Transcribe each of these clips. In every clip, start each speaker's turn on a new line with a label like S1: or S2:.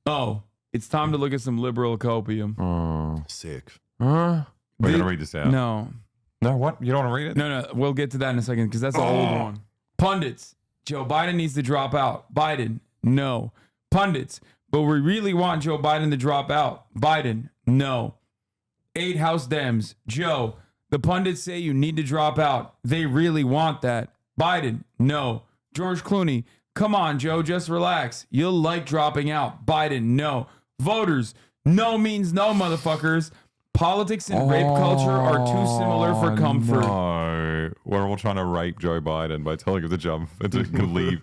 S1: Oh, it's time to look at some liberal copium.
S2: Oh.
S3: Sick.
S2: We're going to read this out.
S1: No.
S2: No, what? You don't want to read it?
S1: No. We'll get to that in a second because that's the old one. Pundits. Joe Biden needs to drop out. Biden. No. Pundits. But we really want Joe Biden to drop out. Biden. No. 8 House Dems. Joe. The pundits say you need to drop out. They really want that. Biden. No. George Clooney. Come on, Joe. Just relax. You'll like dropping out. Biden. No. Voters. No means no, motherfuckers. Politics and rape culture are too similar for comfort.
S2: No. We're all trying to rape Joe Biden by telling him to jump and to leave.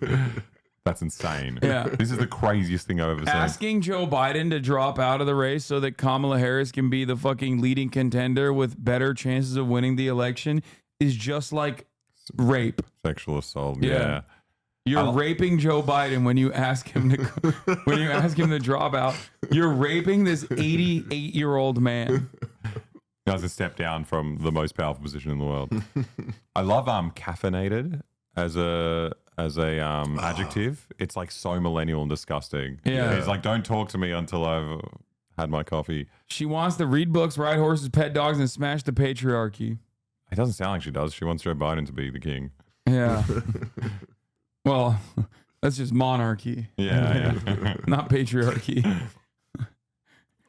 S2: That's insane.
S1: Yeah.
S2: This is the craziest thing I've ever seen.
S1: Asking Joe Biden to drop out of the race so that Kamala Harris can be the fucking leading contender with better chances of winning the election is just like rape.
S2: Sexual assault.
S1: Yeah.
S2: Yeah.
S1: You're raping Joe Biden when you ask him to drop out. You're raping this 88-year-old man.
S2: He has to step down from the most powerful position in the world. I love caffeinated as a adjective. It's like so millennial and disgusting.
S1: Yeah.
S2: It's like, don't talk to me until I've had my coffee.
S1: She wants to read books, ride horses, pet dogs, and smash the patriarchy.
S2: It doesn't sound like she does. She wants Joe Biden to be the king.
S1: Yeah. Well, that's just monarchy.
S2: Yeah.
S1: Not patriarchy.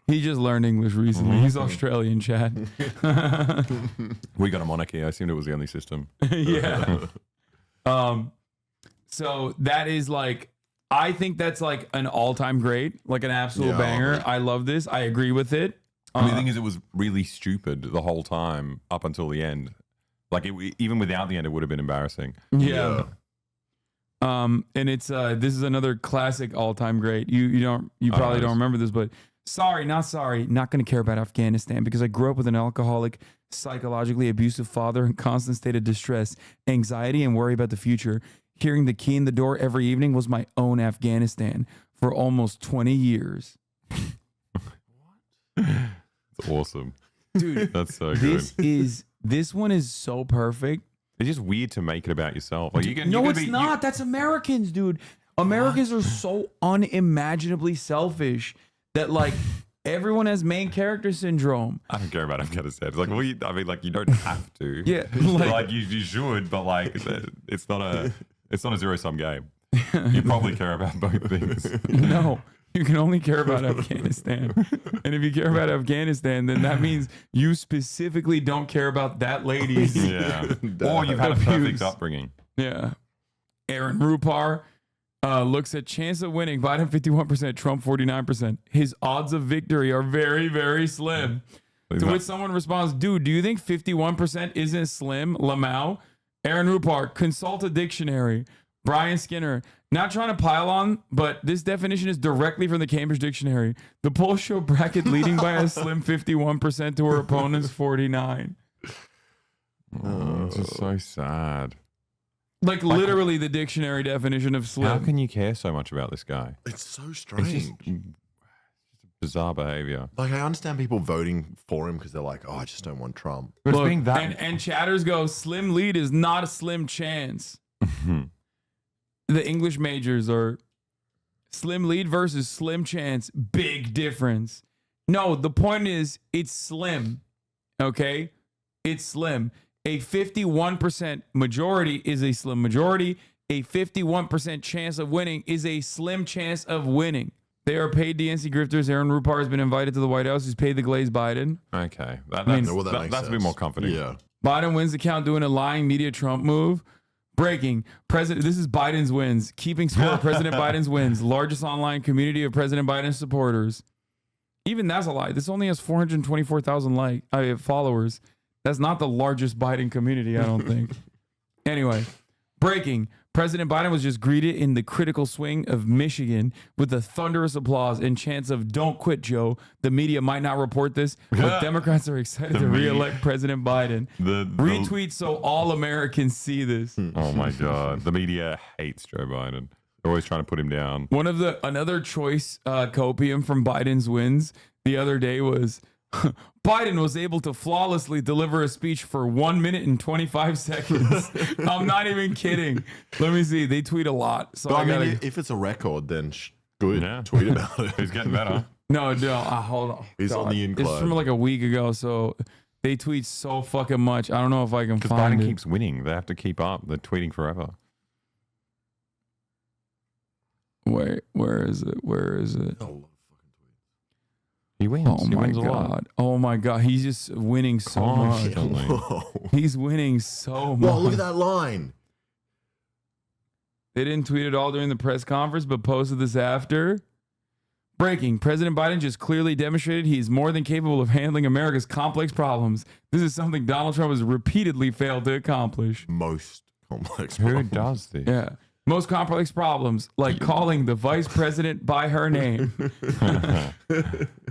S1: He just learned English recently. He's Australian, Chad.
S2: We got a monarchy. I assumed it was the only system.
S1: Yeah. So that is like, I think that's like an all-time great, like an absolute banger. I love this. I agree with it.
S2: The thing is, it was really stupid the whole time up until the end. Like, even without the end, it would have been embarrassing.
S1: Yeah. And it's this is another classic all-time great. You probably don't remember this, but not going to care about Afghanistan because I grew up with an alcoholic, psychologically abusive father in constant state of distress, anxiety, and worry about the future. Hearing the key in the door every evening was my own Afghanistan for almost 20 years.
S2: It's awesome.
S1: Dude,
S2: that's so good.
S1: This one is so perfect.
S2: It's just weird to make it about yourself. Like
S1: it's not. That's Americans, dude. Americans are so unimaginably selfish that like everyone has main character syndrome.
S2: I don't care about Afghanistan. It's like, well, you don't have to.
S1: Yeah,
S2: like you should, but like it's not a zero-sum game. You probably care about both things.
S1: No, you can only care about Afghanistan. And if you care about Afghanistan, then that means you specifically don't care about that lady's.
S2: Yeah. Or you've had a perfect upbringing.
S1: Yeah. Aaron Rupar looks at chance of winning. Biden 51%, Trump 49%. His odds of victory are very, very slim. To which someone responds, dude, do you think 51% isn't slim? Lamau. Aaron Rupar, consult a dictionary. Brian Skinner, not trying to pile on, but this definition is directly from the Cambridge Dictionary. The polls show Brackett leading by a slim 51% to her opponent's 49.
S2: Oh, it's just so sad.
S1: Like literally the dictionary definition of slim.
S2: How can you care so much about this guy?
S3: It's so strange.
S2: It's just bizarre behavior.
S3: Like, I understand people voting for him because they're like, oh, I just don't want Trump.
S2: But
S1: Look,
S2: being that...
S1: and chatters go, slim lead is not a slim chance. The English majors are slim lead versus slim chance. Big difference. No, the point is it's slim. Okay? It's slim. A 51% majority is a slim majority. A 51% chance of winning is a slim chance of winning. They are paid DNC grifters. Aaron Rupar has been invited to the White House. He's paid the glazed Biden.
S2: Okay.
S3: That's
S2: a bit more comforting.
S3: Yeah.
S1: Biden wins the count doing a lying media Trump move. Breaking. This is Biden's wins. Keeping score of President Biden's wins. Largest online community of President Biden's supporters. Even that's a lie. This only has 424,000 followers. That's not the largest Biden community, I don't think. Anyway, breaking. President Biden was just greeted in the critical swing of Michigan with the thunderous applause and chants of "Don't quit, Joe." The media might not report this, but Democrats are excited to re-elect President Biden. Retweet so all Americans see this.
S2: Oh my God. The media hates Joe Biden. They're always trying to put him down.
S1: Another choice copium from Biden's wins the other day was Biden was able to flawlessly deliver a speech for 1 minute and 25 seconds. I'm not even kidding. Let me see. They tweet a lot. So
S3: But I mean, if it's a record, then Good.
S2: Yeah.
S3: Tweet about it.
S2: He's getting better.
S1: No, hold on.
S3: He's on the
S1: It's
S3: incline.
S1: from like a week ago, so they tweet so fucking much. I don't know if I can
S2: Because
S1: find
S2: Biden
S1: it.
S2: keeps winning. They have to keep up. They're tweeting forever.
S1: Wait, where is it? Where is it?
S3: Oh,
S2: He wins.
S1: Oh
S2: He
S1: my
S2: wins a lot.
S1: god! Oh my god! He's just winning so much.
S2: Constantly.
S3: whoa.
S1: He's winning so much.
S3: Whoa, look at that line.
S1: They didn't tweet it all during the press conference, but posted this after. Breaking. President Biden just clearly demonstrated he is more than capable of handling America's complex problems. This is something Donald Trump has repeatedly failed to accomplish.
S3: Most complex.
S2: Who
S3: problem.
S2: does this?
S1: Yeah. Most complex problems, like calling the vice president by her name.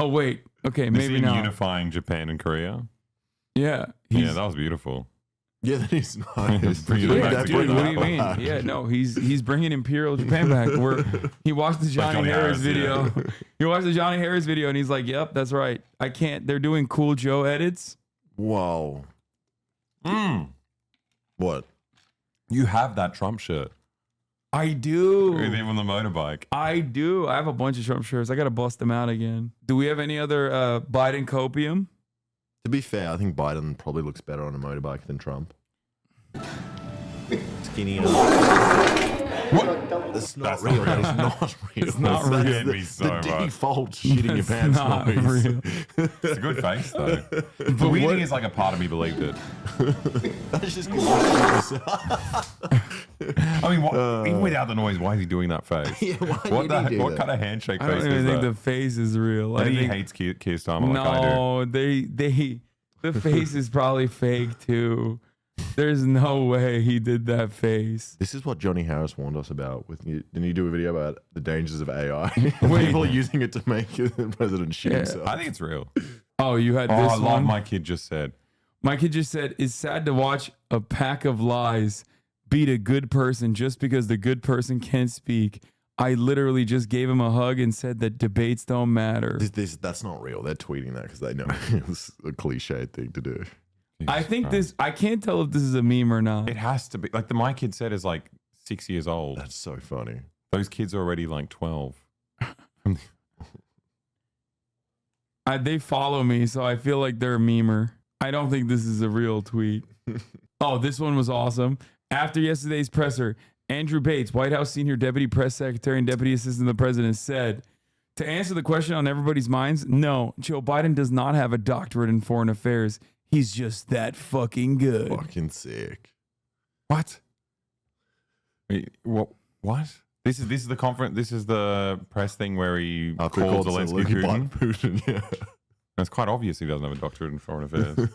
S1: Oh, wait. Okay,
S2: Is
S1: maybe
S2: he
S1: not.
S2: unifying Japan and Korea?
S1: Yeah.
S2: Yeah, that was beautiful.
S3: Yeah, that is nice.
S2: Bring it
S3: Bring
S2: back
S3: that-
S1: Dude,
S3: bring
S1: what
S3: that
S1: do you mean?
S3: back.
S1: Yeah, no, he's bringing Imperial Japan back. Where he watched the Johnny
S2: Johnny
S1: Harris
S2: Harris, yeah.
S1: video. He watched the Johnny Harris video and he's like, "Yep, that's right. I can't." They're doing Cool Joe edits.
S3: Whoa. What?
S2: You have that Trump shirt
S1: I do.
S2: with him on the motorbike.
S1: I do. I have a bunch of Trump shirts. I got to bust them out again. Do we have any other Biden copium?
S3: To be fair, I think Biden probably looks better on a motorbike than Trump. Skinny.
S2: What?
S3: That's not
S2: That's
S3: real.
S2: not
S3: That
S2: real.
S3: is not real.
S1: It's not
S3: That's
S1: real.
S3: the,
S2: Me so
S3: the
S2: much.
S3: default shitting your
S1: That's
S3: pants
S1: not
S3: noise.
S1: real.
S2: It's a good face, though. The weird thing is, like, a part of me believed it.
S3: That's just I
S2: I mean, even without the noise, why is he doing that face?
S3: Yeah, why
S2: what
S3: did he do
S2: what
S3: that?
S2: kind of handshake
S1: I
S2: face
S1: don't even
S2: is
S1: think
S2: that?
S1: the face is real.
S2: I think he
S1: think
S2: hates Keir Starmer like I do.
S1: no, the face is probably fake too. There's no way he did that face.
S3: This is what Johnny Harris warned us about. Didn't you do a video about the dangers of AI?
S1: Wait.
S3: People are using it to make the president shit
S1: Yeah.
S3: himself.
S2: I think it's real.
S1: Oh, you had
S2: Oh,
S1: this
S2: I love
S1: one.
S2: my kid just said.
S1: My kid just said, "It's sad to watch a pack of lies beat a good person just because the good person can't speak. I literally just gave him a hug and said that debates don't matter."
S3: That's not real. They're tweeting that because they know it's a cliche thing to do.
S1: I
S2: Jesus
S1: think
S2: Christ.
S1: I can't tell if this is a meme or not.
S2: It has to be. Like, my kid said is like 6 years old.
S3: That's so funny.
S2: Those kids are already like 12.
S1: They follow me, so I feel like they're a memer. I don't think this is a real tweet. Oh, this one was awesome. After yesterday's presser, Andrew Bates, White House Senior Deputy Press Secretary and Deputy Assistant to the President, said, to answer the question on everybody's minds, no, Joe Biden does not have a doctorate in foreign affairs. He's just that fucking good.
S3: Fucking sick.
S2: What? Wait, what? This is the conference. This is the press thing where he
S3: After he
S2: called
S3: called
S2: Zelensky Putin.
S3: Putin, yeah.
S2: It's quite obvious he doesn't have a doctorate in foreign affairs.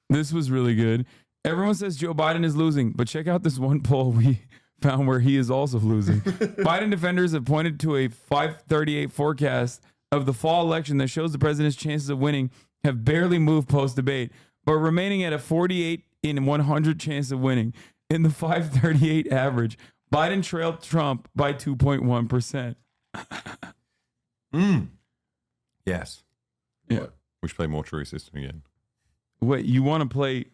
S1: This was really good. Everyone says Joe Biden is losing, but check out this one poll we found where he is also losing. Biden defenders have pointed to a 538 forecast of the fall election that shows the president's chances of winning have barely moved post-debate, but remaining at a 48 in 100 chance of winning. In the 538 average, Biden trailed Trump by 2.1%.
S2: Yes.
S1: Yeah.
S2: We should play more True System again.
S1: Wait, you want to play?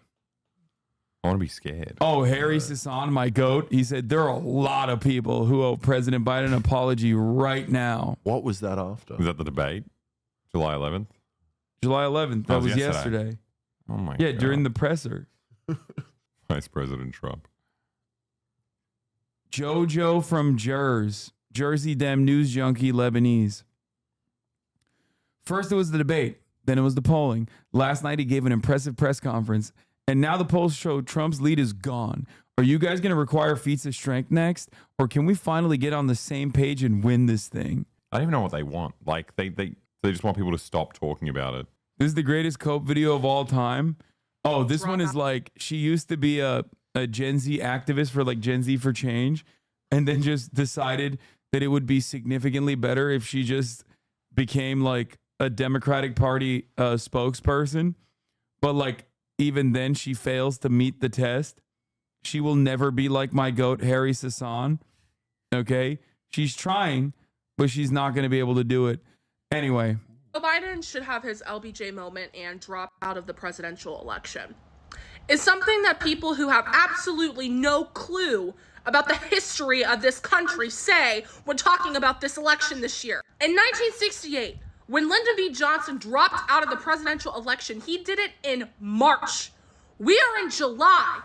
S2: I want to be scared.
S1: Oh, Harry Sasan, my goat. He said there are a lot of people who owe President Biden an apology right now.
S3: What was that after?
S2: Was that the debate? July 11th?
S1: July 11th. That
S2: was
S1: was
S2: yesterday.
S1: yesterday.
S2: Oh my god.
S1: Yeah, during the presser.
S2: Vice President Trump.
S1: Jojo from Jersey Dem News Junkie Lebanese. First it was the debate, then it was the polling. Last night he gave an impressive press conference, and now the polls show Trump's lead is gone. Are you guys going to require feats of strength next, or can we finally get on the same page and win this thing?
S2: I don't even know what they want. Like they just want people to stop talking about it.
S1: This is the greatest cope video of all time. Oh, this one is like, she used to be a Gen Z activist for like Gen Z for Change, and then just decided that it would be significantly better if she just became like a Democratic Party spokesperson. But like, even then she fails to meet the test. She will never be like my goat, Harry Sasan. Okay? She's trying, but she's not going to be able to do it. Anyway.
S4: Joe Biden should have his LBJ moment and drop out of the presidential election. is something that people who have absolutely no clue about the history of this country say when talking about this election this year. In 1968, when Lyndon B. Johnson dropped out of the presidential election, he did it in March. We are in July.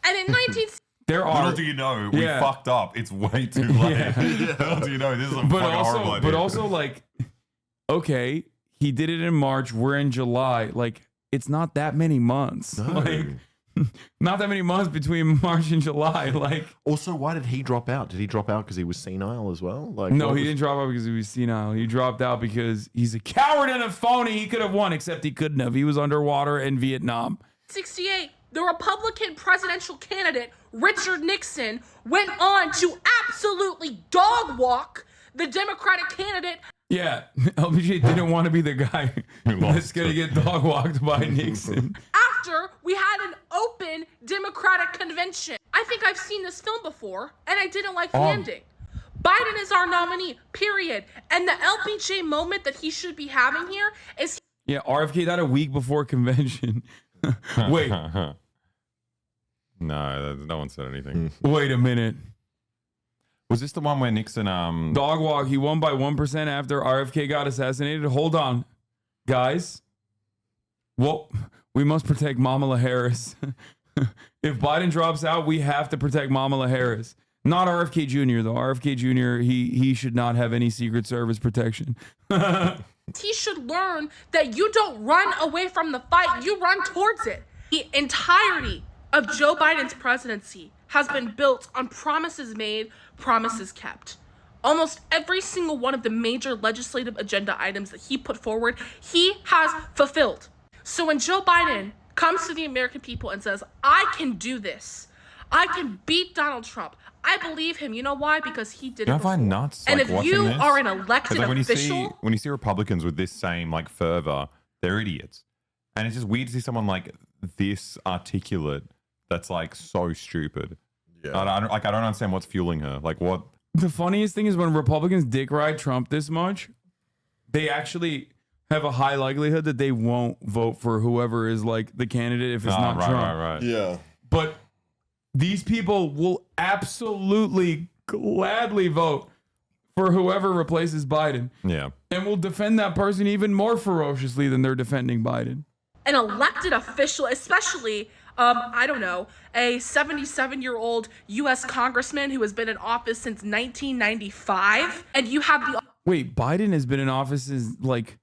S4: And in 1960,
S2: Little do you know, we fucked up. It's way too late. Little do you know, this is a fucking horrible idea.
S1: But also, like, okay, he did it in March. We're in July. Like, it's not that many months.
S3: No.
S1: Like, not that many months between March and July. Like,
S3: Also, why did he drop out? Did he drop out because he was senile as well? Like,
S1: no, he didn't drop out because he was senile. He dropped out because he's a coward and a phony. He could have won, except he couldn't have. He was underwater in Vietnam.
S4: 1968, the Republican presidential candidate, Richard Nixon, went on to absolutely dog walk the Democratic candidate.
S1: Yeah, LBJ didn't want to be the guy that's going to get dog walked by Nixon.
S4: After we had an open Democratic convention. I think I've seen this film before, and I didn't like the ending. Biden is our nominee, period. And the LBJ moment that he should be having here is...
S1: Yeah, RFK died a week before convention. Wait.
S2: No one said anything.
S1: Wait a minute.
S2: Was this the one where Nixon
S1: Dog walk, he won by 1% after RFK got assassinated. Hold on, guys. Well, we must protect Kamala Harris. If Biden drops out, we have to protect Kamala Harris. Not RFK Jr. though. RFK Jr. he should not have any Secret Service protection.
S4: he should learn that you don't run away from the fight, you run towards it. The entirety of Joe Biden's presidency has been built on promises made, promises kept. Almost every single one of the major legislative agenda items that he put forward, he has fulfilled. So when Joe Biden comes to the American people and says, I can do this, I can beat Donald Trump, I believe him. You know why? Because he did it
S2: I
S4: before.
S2: find nuts.
S4: And
S2: like,
S4: if you
S2: this.
S4: are an elected
S2: Like,
S4: official...
S2: when you see Republicans with this same like fervor, they're idiots. And it's just weird to see someone like this articulate that's like so stupid.
S3: Yeah.
S2: I don't understand what's fueling her. Like what?
S1: The funniest thing is when Republicans dick ride Trump this much, they actually have a high likelihood that they won't vote for whoever is like the candidate if it's not Trump.
S2: Right.
S3: Yeah.
S1: But these people will absolutely gladly vote for whoever replaces Biden.
S2: Yeah.
S1: And will defend that person even more ferociously than they're defending Biden.
S4: An elected official, especially, I don't know, a 77-year-old U.S. congressman who has been in office since 1995, and you have the...
S1: Wait, Biden has been in office since, like,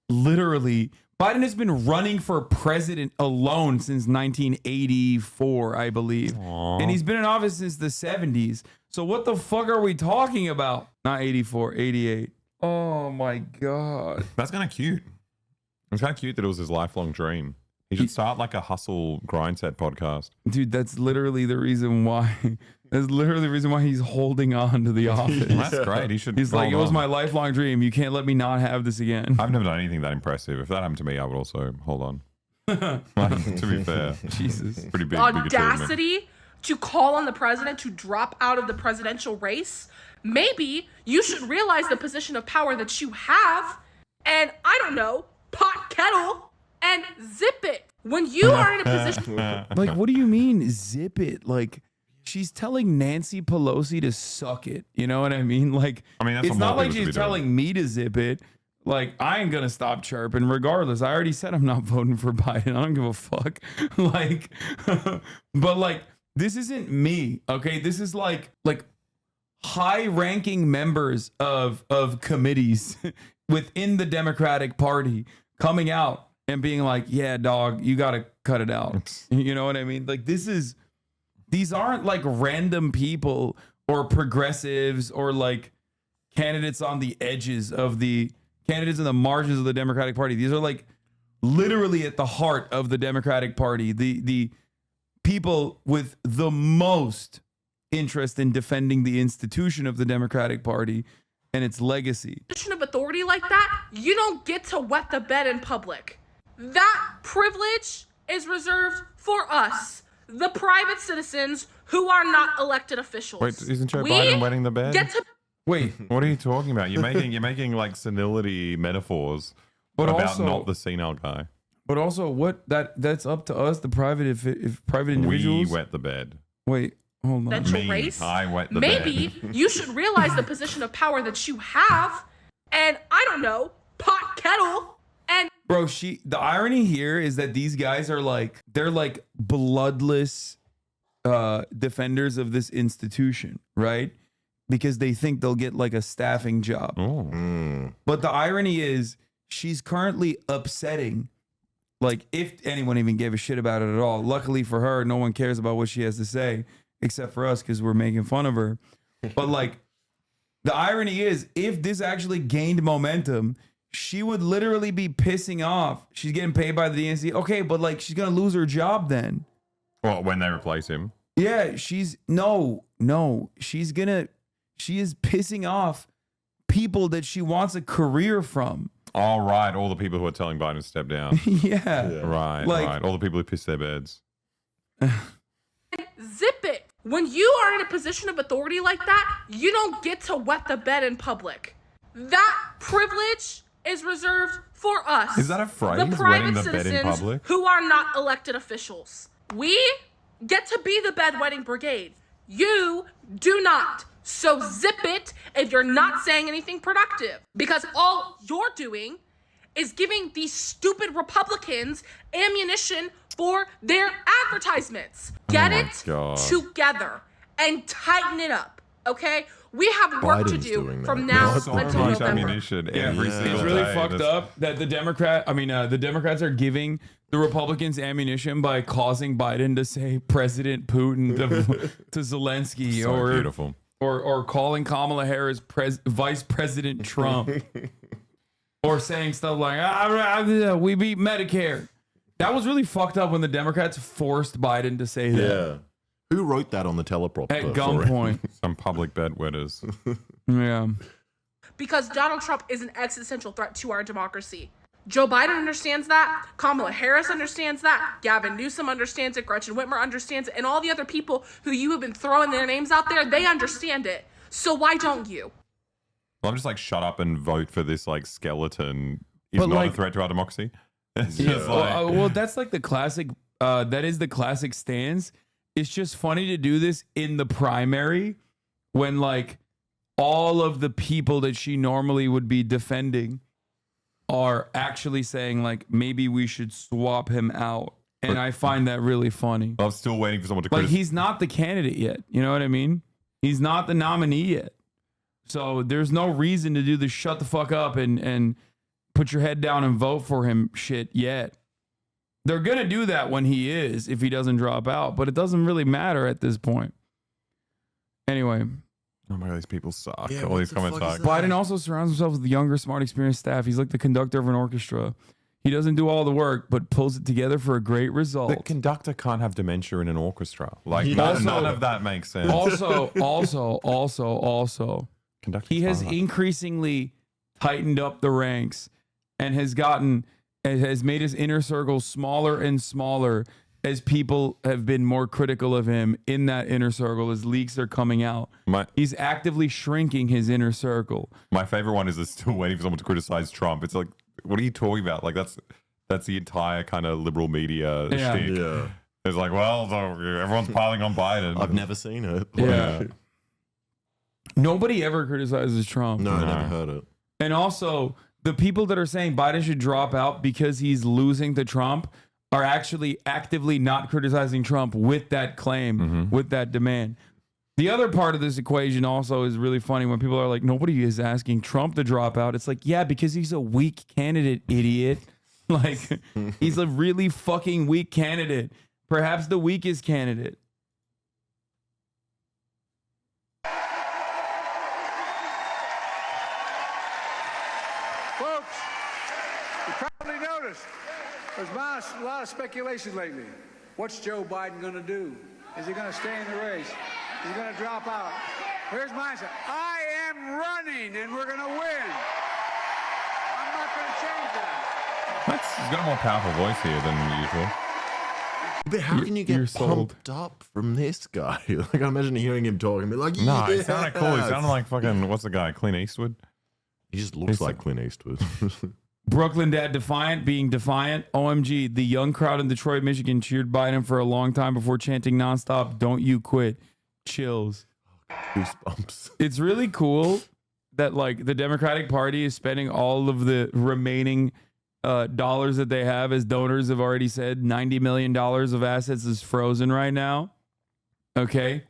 S1: literally... Biden has been running for president alone since 1984, I believe.
S2: Aww.
S1: And he's been in office since the 70s. So what the fuck are we talking about? Not 84, 88. Oh, my God.
S2: That's kind of cute. It's kind of cute that it was his lifelong dream. He should start like a hustle grind set podcast.
S1: Dude, that's literally the reason why. That's literally the reason why he's holding on to the office.
S2: Well, that's great. He should.
S1: He's like, it
S2: hold
S1: was
S2: on.
S1: my lifelong dream. You can't let me not have this again.
S2: I've never done anything that impressive. If that happened to me, I would also hold on. To be fair,
S1: Jesus.
S2: pretty big achievement.
S4: audacity to call on the president to drop out of the presidential race. Maybe you should realize the position of power that you have, and I don't know, pot kettle and zip it when you are in a position.
S1: Like, what do you mean, zip it? Like, she's telling Nancy Pelosi to suck it. You know what I mean? Like,
S2: I mean, that's
S1: it's
S2: what
S1: not
S2: more
S1: like
S2: people should
S1: she's
S2: be doing.
S1: telling me to zip it. Like, I ain't gonna stop chirping regardless. I already said I'm not voting for Biden. I don't give a fuck. Like, but like, this isn't me. Okay, this is like high-ranking members of committees within the Democratic Party coming out and being like, yeah, dog, you got to cut it out. You know what I mean? Like, these aren't like random people or progressives or like candidates on the edges of the candidates in the margins of the Democratic Party. These are like literally at the heart of the Democratic Party. The people with the most interest in defending the institution of the Democratic Party and its legacy.
S4: Position of authority like that, you don't get to wet the bed in public. That privilege is reserved for us, the private citizens who are not elected officials.
S2: Wait, isn't Joe Biden wetting the bed?
S4: Get to
S1: Wait,
S2: What are you talking about? You're making like senility metaphors
S1: But
S2: about
S1: also-
S2: not the senile guy.
S1: But also, that's up to us, the private, if private
S2: We
S1: individuals.
S2: wet the bed.
S1: Wait, hold on.
S4: Central race.
S2: I wet the
S4: Maybe
S2: bed.
S4: you should realize the position of power that you have, and I don't know, pot kettle, and
S1: Bro, the irony here is that these guys are they're like bloodless defenders of this institution, right? Because they think they'll get like a staffing job.
S2: Oh.
S1: But the irony is she's currently upsetting, like, if anyone even gave a shit about it at all. Luckily for her, no one cares about what she has to say except for us because we're making fun of her. But like, the irony is, if this actually gained momentum, she would literally be pissing off. She's getting paid by the DNC. Okay, but like, she's gonna lose her job then.
S2: Well, when they replace him.
S1: Yeah, she is pissing off people that she wants a career from.
S2: Oh, right. All the people who are telling Biden to step down.
S1: Yeah.
S2: Right,
S1: Like-
S2: right. All the people who piss their beds.
S4: zip it. When you are in a position of authority like that, you don't get to wet the bed in public. That privilege is reserved for us.
S2: Is that a phrase,
S4: The
S2: wetting
S4: private
S2: the bed in
S4: citizens
S2: public?
S4: who are not elected officials. We get to be the bedwetting brigade. You do not. So zip it if you're not saying anything productive. Because all you're doing is giving these stupid Republicans ammunition for their advertisements. Get
S2: my
S4: it
S2: God.
S4: together and tighten it up, okay? We have work to
S3: Biden's
S4: do
S3: doing
S4: from
S3: that.
S4: now
S2: There's so
S4: until
S2: much
S4: November.
S2: ammunition every single
S1: It's really
S2: day.
S1: fucked up that the Democrats are giving the Republicans ammunition by causing Biden to say President Putin to Zelensky
S2: So beautiful.
S1: or calling Kamala Harris Vice President Trump or saying stuff like we beat Medicare. That was really fucked up when the Democrats forced Biden to say that
S3: Yeah. Who wrote that on the teleprompter?
S1: at
S3: for it?
S1: gunpoint.
S2: Some public bedwetters.
S1: Yeah.
S4: Because Donald Trump is an existential threat to our democracy. Joe Biden understands that. Kamala Harris understands that. Gavin Newsom understands it. Gretchen Whitmer understands it. And all the other people who you have been throwing their names out there, they understand it. So why don't you?
S2: Well, I'm just like, shut up and vote for this like skeleton. Is
S1: But,
S2: not
S1: like-
S2: a threat to our democracy. It's
S1: Yeah,
S2: just like,
S1: well, that's like the classic. That is the classic stance. It's just funny to do this in the primary when like all of the people that she normally would be defending are actually saying like maybe we should swap him out, and I find that really funny.
S2: I'm still waiting for someone to
S1: Like
S2: criticize.
S1: he's not the candidate yet. You know what I mean? He's not the nominee yet. So there's no reason to do the shut the fuck up and put your head down and vote for him shit yet. They're going to do that when he is, if he doesn't drop out, but it doesn't really matter at this point. Anyway,
S2: Oh my God, these people suck.
S3: Yeah,
S2: All
S3: what
S2: these
S3: the
S2: comments
S3: fuck
S2: suck.
S3: is that?
S1: Biden also surrounds himself with younger, smart, experienced staff. He's like the conductor of an orchestra. He doesn't do all the work, but pulls it together for a great
S2: The
S1: result.
S2: conductor can't have dementia in an orchestra. Like
S3: Yeah.
S2: none,
S1: Also-
S2: none of that makes sense.
S1: Also,
S2: Conductor's
S1: he has
S2: fine.
S1: increasingly tightened up the ranks and has made his inner circle smaller and smaller as people have been more critical of him in that inner circle as leaks are coming out. He's actively shrinking his inner circle.
S2: My favorite one is still waiting for someone to criticize Trump. It's like, what are you talking about? Like that's the entire kind of liberal media
S1: Yeah.
S2: shtick.
S3: Yeah.
S2: It's like, well, so everyone's piling on Biden.
S3: I've never seen it.
S1: Yeah. Nobody ever criticizes Trump.
S3: No, I never heard it.
S1: And also, the people that are saying Biden should drop out because he's losing to Trump are actually actively not criticizing Trump with that claim, with that demand. The other part of this equation also is really funny when people are like, nobody is asking Trump to drop out. It's like, yeah, because he's a weak candidate, idiot. Like, he's a really fucking weak candidate. Perhaps the weakest candidate.
S5: Folks, you probably noticed there's been a lot of speculation lately. What's Joe Biden going to do? Is he going to stay in the race? Is he going to drop out? Here's my answer. I am running, and we're going to win. I'm not going to change that.
S2: He's got a more powerful voice here than usual.
S3: But how can you
S1: You're
S3: get
S1: sold.
S3: pumped up from this guy? Like, I imagine hearing him talk and be like,
S2: No,
S3: yeah.
S2: it sounded cool. He sounded like fucking, what's the guy, Clint Eastwood?
S3: He just looks like Clint Eastwood.
S1: Brooklyn dad defiant, being defiant. OMG, the young crowd in Detroit, Michigan cheered Biden for a long time before chanting nonstop, "Don't you quit." Chills.
S3: Goosebumps.
S1: It's really cool that like the Democratic Party is spending all of the remaining dollars that they have, as donors have already said. $90 million of assets is frozen right now. Okay.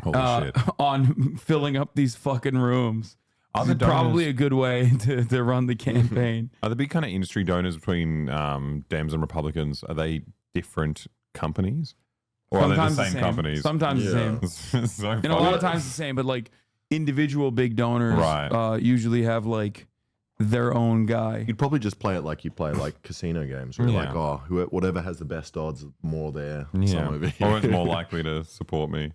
S2: Holy shit.
S1: On filling up these fucking rooms.
S2: Are
S1: This
S2: the
S1: is probably
S2: donors-
S1: a good way to run the campaign.
S2: Are the big kind of industry donors between Dems and Republicans, are they different companies? Or are they the same companies?
S1: Sometimes the same.
S2: It's so
S1: And a
S2: funny.
S1: lot of times the same, but like individual big donors
S2: Right.
S1: usually have like their own guy.
S3: You'd probably just play it like you play like casino games, where you're
S2: Yeah.
S3: like, oh, whatever has the best odds, more there.
S2: Yeah.
S3: Some over here.
S2: Or it's more likely to support me.